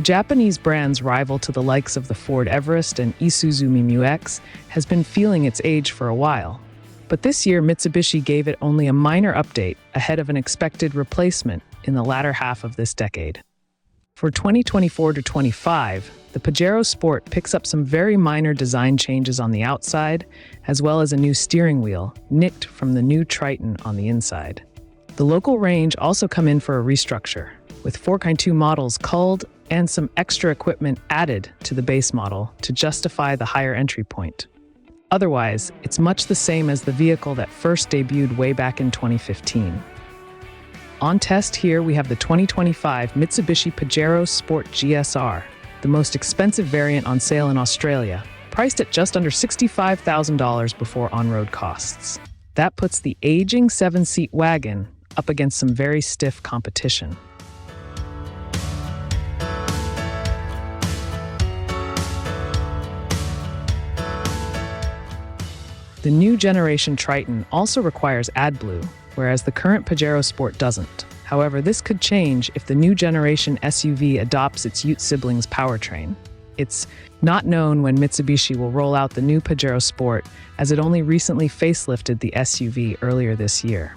Japanese brand's rival to the likes of the Ford Everest and Isuzu MU-X has been feeling its age for a while. But this year, Mitsubishi gave it only a minor update ahead of an expected replacement in the latter half of this decade. For 2024 to 25, the Pajero Sport picks up some very minor design changes on the outside, as well as a new steering wheel, nicked from the new Triton on the inside. The local range also come in for a restructure, with 4x2 models culled and some extra equipment added to the base model to justify the higher entry point. Otherwise, it's much the same as the vehicle that first debuted way back in 2015. On test here, we have the 2025 Mitsubishi Pajero Sport GSR, the most expensive variant on sale in Australia, priced at just under $65,000 before on-road costs. That puts the aging 7-seat wagon up against some very stiff competition. The new generation Triton also requires AdBlue, whereas the current Pajero Sport doesn't. However, this could change if the new generation SUV adopts its Ute siblings powertrain. It's not known when Mitsubishi will roll out the new Pajero Sport, as it only recently facelifted the SUV earlier this year.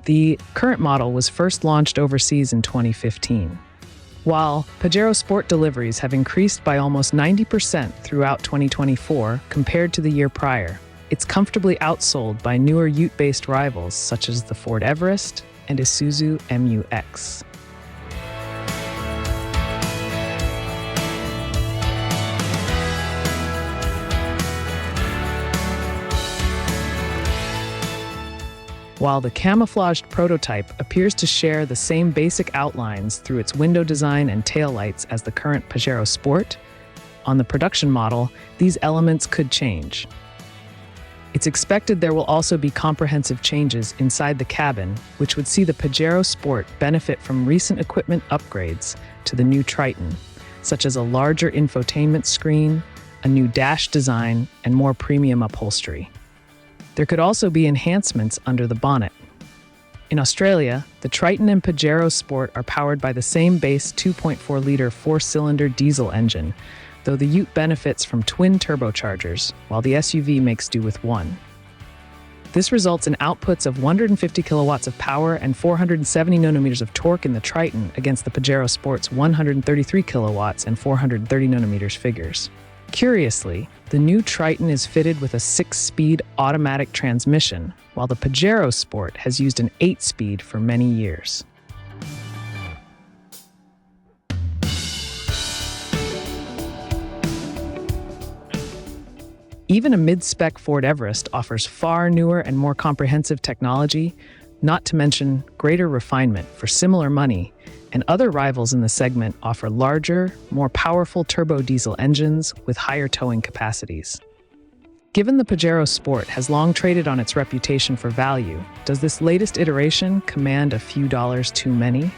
The current model was first launched overseas in 2015. While Pajero Sport deliveries have increased by almost 90% throughout 2024 compared to the year prior, it's comfortably outsold by newer Ute-based rivals such as the Ford Everest and Isuzu MU-X. While the camouflaged prototype appears to share the same basic outlines through its window design and taillights as the current Pajero Sport, on the production model, these elements could change. It's expected there will also be comprehensive changes inside the cabin, which would see the Pajero Sport benefit from recent equipment upgrades to the new Triton, such as a larger infotainment screen, a new dash design, and more premium upholstery. There could also be enhancements under the bonnet. In Australia, the Triton and Pajero Sport are powered by the same base 2.4-liter four-cylinder diesel engine, though the Ute benefits from twin turbochargers, while the SUV makes do with one. This results in outputs of 150 kilowatts of power and 470 newton-meters of torque in the Triton against the Pajero Sport's 133 kilowatts and 430 newton-meters figures. Curiously, the new Triton is fitted with a 6-speed automatic transmission, while the Pajero Sport has used an 8-speed for many years. Even a mid-spec Ford Everest offers far newer and more comprehensive technology, not to mention greater refinement for similar money, and other rivals in the segment offer larger, more powerful turbo diesel engines with higher towing capacities. Given the Pajero Sport has long traded on its reputation for value, does this latest iteration command a few dollars too many?